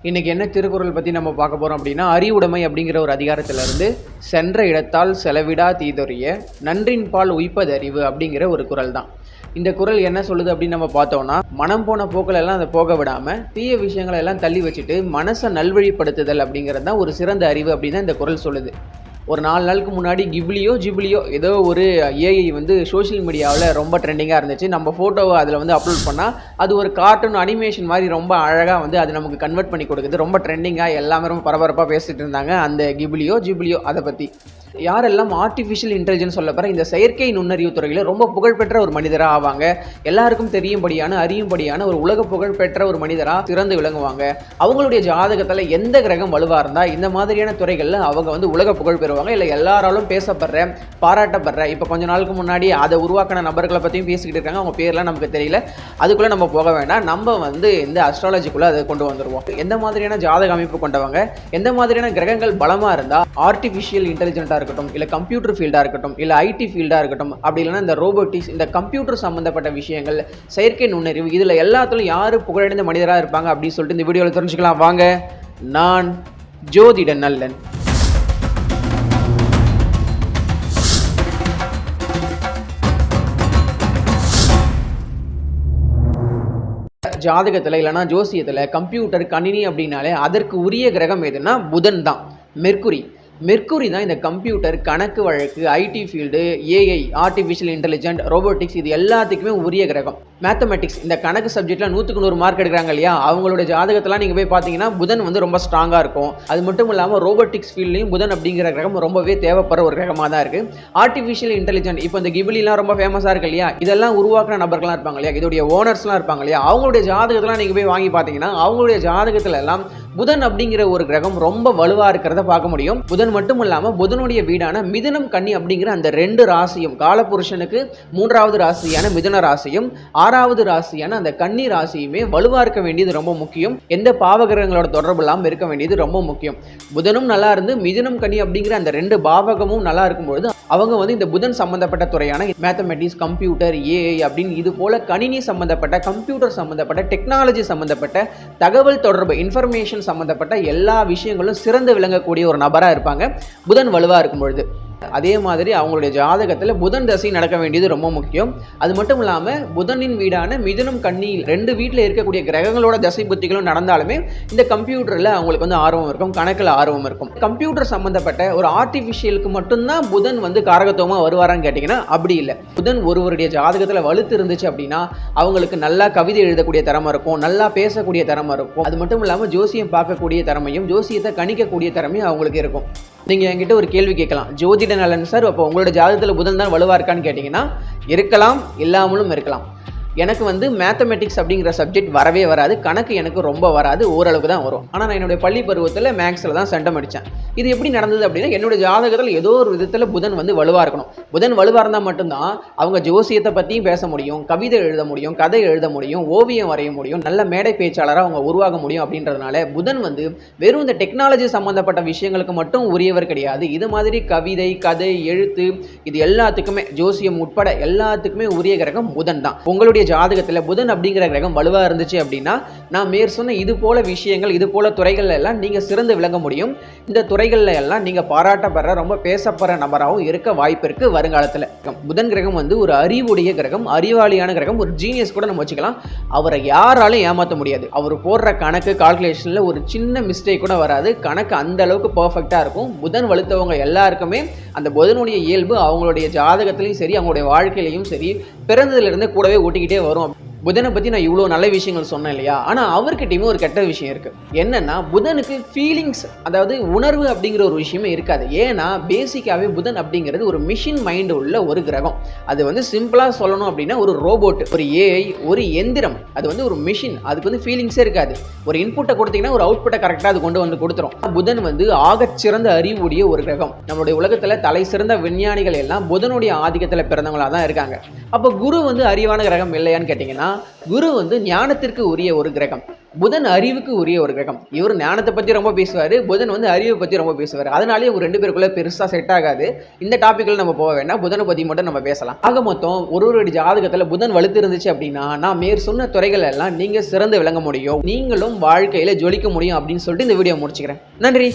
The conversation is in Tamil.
இன்னைக்கு என்ன திருக்குறள் பற்றி நம்ம பார்க்க போகிறோம் அப்படின்னா, அறிவுடைமை அப்படிங்கிற ஒரு அதிகாரத்திலிருந்து சென்ற இடத்தால் செலவிடா தீதொரிய நன்றின்பால் உய்ப்பதறிவு அப்படிங்கிற ஒரு குறள் தான். இந்த குறள் என்ன சொல்லுது அப்படின்னு நம்ம பார்த்தோம்னா, மனம் போன போக்கில் எல்லாம் அதை போக விடாமல் தீய விஷயங்களை எல்லாம் தள்ளி வச்சுட்டு மனசை நல்வழிப்படுத்துதல் அப்படிங்கிறது தான் ஒரு சிறந்த அறிவு அப்படின்னு தான் இந்த குறள் சொல்லுது. ஒரு 4 நாளுக்கு முன்னாடி ஜிப்லியோ ஏதோ ஒரு ஏஐ வந்து சோஷியல் மீடியாவில் ரொம்ப ட்ரெண்டிங்காக இருந்துச்சு. நம்ம ஃபோட்டோவை அதில் வந்து அப்லோட் பண்ணால் அது ஒரு கார்ட்டூன் அனிமேஷன் மாதிரி ரொம்ப அழகாக வந்து அது நமக்கு கன்வெர்ட் பண்ணி கொடுக்குது. ரொம்ப ட்ரெண்டிங்காக எல்லாமே ரொம்ப பரபரப்பாக பேசிகிட்டு இருந்தாங்க அந்த ஜிப்லியோ அதை பற்றி. யாரெல்லாம் ஆர்டிஃபிஷியல் இன்டெலிஜென்ஸ் சொல்லப்போகிற இந்த செயற்கை நுண்ணறிவு துறையில் ரொம்ப புகழ்பெற்ற ஒரு மனிதராக ஆவாங்க. எல்லாருக்கும் அறியும்படியான ஒரு உலக புகழ்பெற்ற ஒரு மனிதராக சிறந்து விளங்குவாங்க. அவங்களுடைய ஜாதகத்தில் எந்த கிரகம் வலுவாக இருந்தால் இந்த மாதிரியான துறைகளில் அவங்க வந்து உலக புகழ் பெறுவாங்க, இல்லை எல்லாராலும் பேசப்படுற பாராட்டப்படுற. இப்போ கொஞ்ச நாளுக்கு முன்னாடி அதை உருவாக்கின நபர்களை பற்றியும் பேசிக்கிட்டு இருக்காங்க. அவங்க பேர்லாம் நமக்கு தெரியல. அதுக்குள்ளே நம்ம போக வேண்டாம். நம்ம வந்து இந்த அஸ்ட்ராலஜிக்குள்ளே அதை கொண்டு வந்துடுவோம். எந்த மாதிரியான ஜாதக அமைப்பு கொண்டவங்க, எந்த மாதிரியான கிரகங்கள் பலமாக இருந்தால் ஆர்டிஃபிஷியல் இன்டெலிஜென்ட்டாக இருக்கட்டும், இல்லை கம்ப்யூட்டர் ஃபீல்டாக இருக்கட்டும், இல்லை ஐடி ஃபீல்டாக இருக்கட்டும், அப்படி இல்லைன்னா இந்த ரோபோட்டிக்ஸ், இந்த கம்ப்யூட்டர் சம்மந்தப்பட்ட விஷயங்கள், செயற்கை நுண்ணறிவு, இதில் எல்லாத்துலையும் யார் புகழடைந்த மனிதராக இருப்பாங்க அப்படின்னு சொல்லிட்டு இந்த வீடியோவில் தெரிஞ்சுக்கலாம் வாங்க. நான் ஜோதிட நல்லன். ஜாதகத்தில் இல்லைனா ஜோசியத்தில் கம்ப்யூட்டர் கணினி அப்படின்னாலே அதற்கு உரிய கிரகம் எதுனா புதன் தான். மெர்க்குரி தான் இந்த கம்ப்யூட்டர், கணக்கு வழக்கு, IT field, AI, artificial intelligent, robotics, இது எல்லாத்துக்குமே உரிய கிரகம். மேத்தமெட்டிக்ஸ், இந்த கணக்கு சப்ஜெக்டில் 100க்கு 100 மார்க் எடுக்கிறாங்க இல்லையா, அவங்களோட ஜாதகத்தெல்லாம் நீங்கள் போய் பார்த்தீங்கன்னா புதன் வந்து ரொம்ப ஸ்ட்ராங்காக இருக்கும். அது மட்டும் இல்லாமல் ரோபோட்டிக்ஸ் ஃபீல்ட்லையும் புதன் அப்படிங்கிற கிரகம் ரொம்பவே தேவைப்படுற ஒரு கிரகமாக தான் இருக்குது. ஆர்டிஃபிஷியல் இன்டெலிஜென்ட், இப்போ இந்த கிபிலிலாம் ரொம்ப ஃபேமஸாக இருக்கு இல்லையா, இதெல்லாம் உருவாக்குன நபர்கள்லாம் இருப்பாங்க இல்லையா, இதோடைய ஓனர்ஸ்லாம் இருப்பாங்க இல்லையா, அவங்களுடைய ஜாதகத்தெல்லாம் நீங்கள் போய் வாங்கி பார்த்தீங்கன்னா அவங்களுடைய ஜாதகத்தில் எல்லாம் புதன் அப்படிங்கிற ஒரு கிரகம் ரொம்ப வலுவாக இருக்கிறத பார்க்க முடியும். புதன் மட்டும் இல்லாமல் புதனுடைய வீடான மிதுனம் கன்னி அப்படிங்கிற அந்த 2 ராசியும், காலபுருஷனுக்கு 3வது ராசியான மிதுன ராசியும் 6வது ராசியான அந்த கன்னி ராசியுமே வலுவாக இருக்க வேண்டியது ரொம்ப முக்கியம். எந்த பாவகிரகங்களோட தொடர்பு இல்லாமல் இருக்க வேண்டியது ரொம்ப முக்கியம். புதனும் நல்லா இருந்து மிதுனம் கன்னி அப்படிங்கிற அந்த 2 பாவகமும் நல்லா இருக்கும்பொழுது அவங்க வந்து இந்த புதன் சம்பந்தப்பட்ட துறையான மேத்தமெட்டிக்ஸ், கம்ப்யூட்டர், ஏஐ அப்படின்னு இது போல கணினி சம்பந்தப்பட்ட, கம்ப்யூட்டர் சம்பந்தப்பட்ட, டெக்னாலஜி சம்பந்தப்பட்ட, தகவல் தொடர்பு, இன்ஃபர்மேஷன் சம்பந்தப்பட்ட எல்லா விஷயங்களும் சிறந்து விளங்கக்கூடிய ஒரு நபராக இருப்பாங்க புதன் வலுவாக இருக்கும் பொழுது. அதே மாதிரி அவங்களுடைய ஜாதகத்தில் புதன் தசை நடக்க வேண்டியது ரொம்ப முக்கியம். அது மட்டும் இல்லாமல் புதனின் வீடான மிதுனம் கன்னி 2 வீட்டில் இருக்கக்கூடிய கிரகங்களோட தசை புத்திகளும் நடந்தாலுமே இந்த கம்ப்யூட்டரில் அவங்களுக்கு வந்து ஆர்வம் இருக்கும், கணக்கில் ஆர்வம் இருக்கும். கம்ப்யூட்டர் சம்மந்தப்பட்ட ஒரு ஆர்டிஃபிஷியலுக்கு மட்டும்தான் புதன் வந்து காரகத்துவமாக வருவாரான்னு கேட்டிங்கன்னா அப்படி இல்லை. புதன் ஒருவருடைய ஜாதகத்தில் வலுத்து இருந்துச்சு அப்படின்னா அவங்களுக்கு நல்லா கவிதை எழுதக்கூடிய திறமை இருக்கும், நல்லா பேசக்கூடிய திறமை இருக்கும். அது மட்டும் இல்லாமல் ஜோசியம் பார்க்கக்கூடிய திறமையும், ஜோசியத்தை கணிக்கக்கூடிய திறமையும் அவங்களுக்கு இருக்கும். நீங்கள் என்கிட்ட ஒரு கேள்வி கேட்கலாம், ஜோதிட நலன் சார், அப்போ உங்களோட ஜாதகத்தில் புதன் தான் வலுவாக இருக்கான்னு கேட்டிங்கன்னா இருக்கலாம், இல்லாமலும் இருக்கலாம். எனக்கு வந்து மேத்தமெட்டிக்ஸ் அப்படிங்கிற சப்ஜெக்ட் வரவே வராது, கணக்கு எனக்கு ரொம்ப வராது, ஓரளவுக்கு தான் வரும். ஆனால் நான் என்னுடைய பள்ளி பருவத்தில் மேக்ஸில் தான் சென்டம் அடித்தேன். இது எப்படி நடந்தது அப்படின்னா, என்னுடைய ஜாதகத்தில் ஏதோ ஒரு விதத்தில் புதன் வந்து வலுவாக இருக்கணும். புதன் வலுவாக இருந்தால் மட்டும்தான் அவங்க ஜோசியத்தை பற்றியும் பேச முடியும், கவிதை எழுத முடியும், கதை எழுத முடியும், ஓவியம் வரைய முடியும், நல்ல மேடை பேச்சாளராக அவங்க உருவாக முடியும். அப்படின்றதுனால புதன் வந்து வெறும் இந்த டெக்னாலஜி சம்மந்தப்பட்ட விஷயங்களுக்கு மட்டும் உரியவர் கிடையாது. இது மாதிரி கவிதை, கதை, எழுத்து, இது எல்லாத்துக்குமே, ஜோசியம் உட்பட எல்லாத்துக்குமே உரிய கிரகம் புதன் தான். உங்களுடைய ஜாதகத்தில் புதன் அப்படிங்கிற கிரகம் வலுவாக இருந்துச்சு அப்படின்னா நான் மேற் சொன்ன இது போல விஷயங்கள், இது போல துறைகள் எல்லாம் நீங்கள் சிறந்து விளங்க முடியும். இந்த துறைகளில் எல்லாம் நீங்கள் பாராட்டப்படுற, ரொம்ப பேசப்படுற நபராகவும் இருக்க வாய்ப்பு இருக்குது வருங்காலத்தில். புதன் கிரகம் வந்து ஒரு அறிவுடைய கிரகம், அறிவாளியான கிரகம், ஒரு ஜீனியஸ் கூட நம்ம வச்சுக்கலாம். அவரை யாராலும் ஏமாற்ற முடியாது. அவர் போடுற கணக்கு கால்குலேஷனில் ஒரு சின்ன மிஸ்டேக் கூட வராது. கணக்கு அந்த அளவுக்கு பர்ஃபெக்டாக இருக்கும். புதன் வலுத்தவங்க எல்லாருக்குமே அந்த புதனுடைய இயல்பு அவங்களுடைய ஜாதகத்திலையும் சரி, அவங்களுடைய வாழ்க்கையிலையும் சரி, பிறந்ததுலேருந்து கூடவே ஓட்டிக்கிட்டே வரும். புதனை பற்றி நான் இவ்வளோ நல்ல விஷயங்கள் சொன்னேன் இல்லையா, ஆனால் அவர்கிட்டையுமே ஒரு கெட்ட விஷயம் இருக்குது. என்னென்னா புதனுக்கு ஃபீலிங்ஸ், அதாவது உணர்வு அப்படிங்கிற ஒரு விஷயமே இருக்காது. ஏன்னா பேசிக்காகவே புதன் அப்படிங்கிறது ஒரு மிஷின் மைண்டு உள்ள ஒரு கிரகம். அது வந்து சிம்பிளாக சொல்லணும் அப்படின்னா ஒரு ரோபோட், ஒரு ஏஐ, ஒரு எந்திரம். அது வந்து ஒரு மிஷின், அதுக்கு வந்து ஃபீலிங்ஸே இருக்காது. ஒரு இன்புட்டை கொடுத்தீங்கன்னா ஒரு அவுட்புட்டை கரெக்டாக அது கொண்டு வந்து கொடுத்துரும். புதன் வந்து ஆகச்சிறந்த அறிவுடைய ஒரு கிரகம். நம்மளுடைய உலகத்தில் தலை சிறந்த விஞ்ஞானிகள் எல்லாம் புதனுடைய ஆதிக்கத்தில் பிறந்தவங்களாக தான் இருக்காங்க. அப்போ குரு வந்து அறிவான கிரகம் இல்லையான்னு கேட்டிங்கன்னா குரு வந்து ஞானத்திற்கு உரிய ஒரு கிரகம், புதன் அறிவுக்கு உரிய ஒரு கிரகம். இவர் ஞானத்தை பற்றி ரொம்ப பேசுவார், புதன் வந்து அறிவை பற்றி ரொம்ப பேசுவார். அதனாலேயே ஒரு 2 பேருக்குள்ளே பெருசாக செட் ஆகாது. இந்த டாப்பிக்கில் நம்ம போக வேண்டாம், புதனை பற்றி மட்டும் நம்ம பேசலாம். ஆக மொத்தம் ஒரு ஜாதகத்தில் புதன் வலுத்து இருந்துச்சு அப்படின்னா நான் மேற் சொன்ன துறைகள் எல்லாம் நீங்கள் சிறந்து விளங்க முடியும், நீங்களும் வாழ்க்கையில் ஜொலிக்க முடியும் அப்படின்னு சொல்லிட்டு இந்த வீடியோ முடிச்சுக்கிறேன். நன்றி.